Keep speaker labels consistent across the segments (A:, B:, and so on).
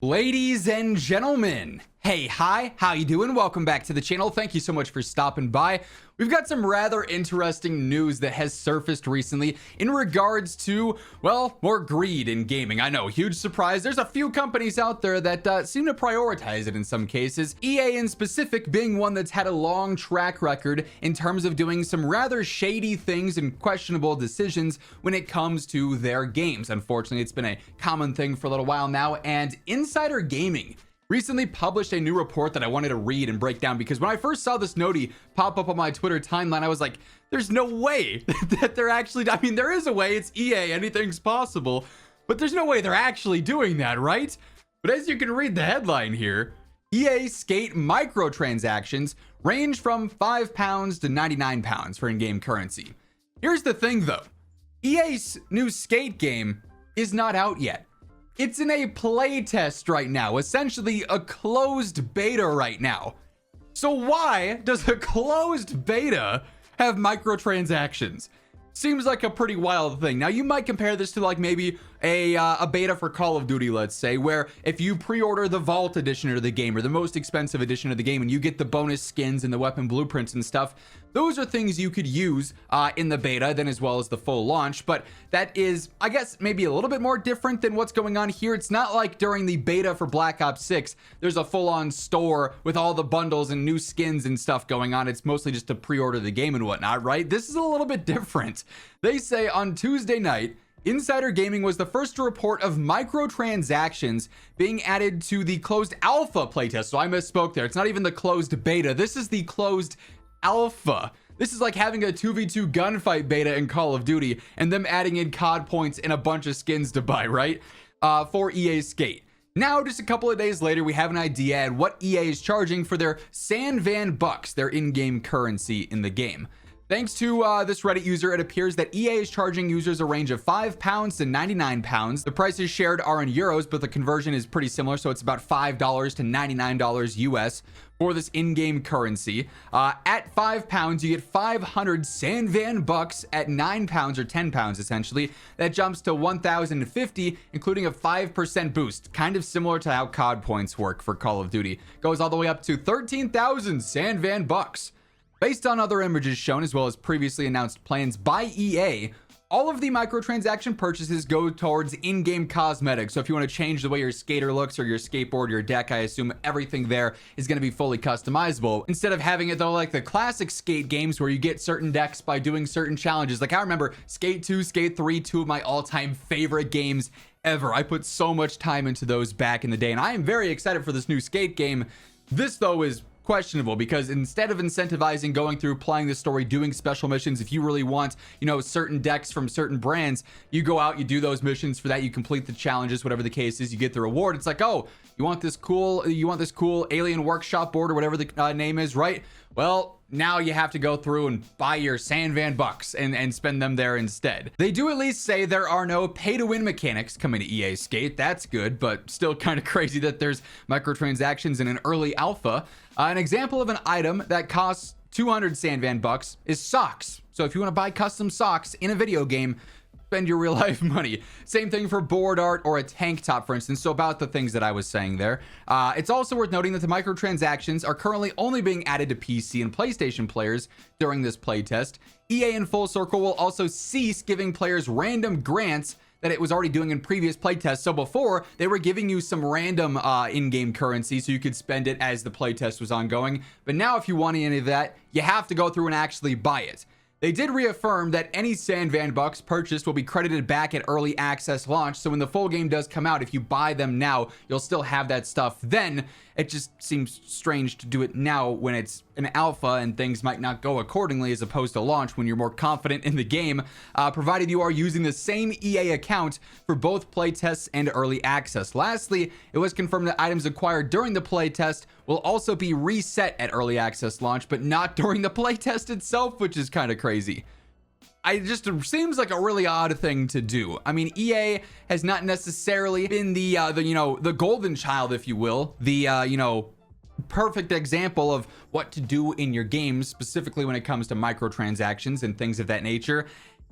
A: Ladies and gentlemen, hey, hi, how you doing? Welcome back to the channel. Thank you so much for stopping by. We've got some rather interesting news that has surfaced recently in regards to, well, more greed in gaming. I know, huge surprise. There's a few companies out there that seem to prioritize it in some cases. EA in specific being one that's had a long track record in terms of doing some rather shady things and questionable decisions when it comes to their games. Unfortunately, it's been a common thing for a little while now, and Insider Gaming recently published a new report that I wanted to read and break down, because when I first saw this noti pop up on my Twitter timeline, I was like, there's no way that they're actually, I mean, there is a way, it's EA, anything's possible, but there's no way they're actually doing that, right? But as you can read the headline here, EA Skate microtransactions range from £5 to £99 for in-game currency. Here's the thing though, EA's new Skate game is not out yet. It's in a playtest right now, essentially a closed beta right now. So why does a closed beta have microtransactions? Seems like a pretty wild thing. Now you might compare this to like maybe a beta for Call of Duty, let's say, where if you pre-order the Vault edition of the game or the most expensive edition of the game and you get the bonus skins and the weapon blueprints and stuff, those are things you could use in the beta then as well as the full launch. But that is, I guess, maybe a little bit more different than what's going on here. It's not like during the beta for Black Ops 6 there's a full-on store with all the bundles and new skins and stuff going on. It's mostly just to pre-order the game and whatnot, right? This is a little bit different. They say on Tuesday night, Insider Gaming was the first to report of microtransactions being added to the closed alpha playtest. So I misspoke there. It's not even the closed beta. This is the closed alpha. This is like having a 2v2 gunfight beta in Call of Duty and them adding in COD points and a bunch of skins to buy, right? For EA Skate. Now, just a couple of days later, we have an idea at what EA is charging for their Sandvan bucks, their in-game currency in the game. Thanks to this Reddit user, it appears that EA is charging users a range of £5 to £99. The prices shared are in euros, but the conversion is pretty similar, so it's about $5 to $99 US for this in-game currency. At £5, you get 500 Sandvan bucks. At £9 or £10 essentially, that jumps to 1,050, including a 5% boost, kind of similar to how COD points work for Call of Duty. Goes all the way up to 13,000 Sandvan bucks. Based on other images shown, as well as previously announced plans by EA, all of the microtransaction purchases go towards in-game cosmetics. So if you want to change the way your skater looks or your skateboard, your deck, I assume everything there is going to be fully customizable. Instead of having it though like the classic Skate games where you get certain decks by doing certain challenges. Like I remember Skate 2, Skate 3, two of my all-time favorite games ever. I put so much time into those back in the day, and I am very excited for this new Skate game. This though is questionable, because instead of incentivizing going through, playing the story, doing special missions, if you really want, you know, certain decks from certain brands, you go out, you do those missions for that, you complete the challenges, whatever the case is, you get the reward. It's like, oh, you want this cool alien workshop board or whatever the name is, right? Well, now you have to go through and buy your Sandvan bucks and spend them there instead. They do at least say there are no pay-to-win mechanics coming to EA Skate. That's good, but still kind of crazy that there's microtransactions in an early alpha. An example of an item that costs 200 Sandvan bucks is socks. So if you want to buy custom socks in a video game, spend your real life money. Same thing for board art or a tank top, for instance. So about the things that I was saying there. It's also worth noting that the microtransactions are currently only being added to PC and PlayStation players during this playtest. EA in Full Circle will also cease giving players random grants that it was already doing in previous playtests. So before, they were giving you some random in-game currency so you could spend it as the playtest was ongoing. But now if you want any of that, you have to go through and actually buy it. They did reaffirm that any Sandvan bucks purchased will be credited back at early access launch. So when the full game does come out, if you buy them now, you'll still have that stuff then. It just seems strange to do it now when it's an alpha and things might not go accordingly, as opposed to launch when you're more confident in the game, provided you are using the same EA account for both playtests and early access. Lastly, it was confirmed that items acquired during the playtest will also be reset at early access launch, but not during the playtest itself, which is kind of crazy. It just seems like a really odd thing to do. I mean, EA has not necessarily been the golden child, if you will, perfect example of what to do in your games, specifically when it comes to microtransactions and things of that nature.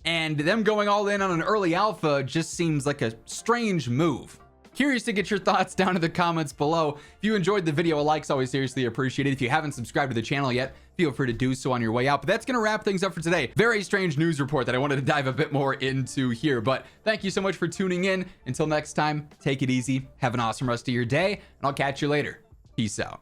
A: And them going all in on an early alpha just seems like a strange move. Curious to get your thoughts down in the comments below. If you enjoyed the video, a like's always seriously appreciated. If you haven't subscribed to the channel yet, feel free to do so on your way out. But that's going to wrap things up for today. Very strange news report that I wanted to dive a bit more into here. But thank you so much for tuning in. Until next time, take it easy. Have an awesome rest of your day, and I'll catch you later. Peace out.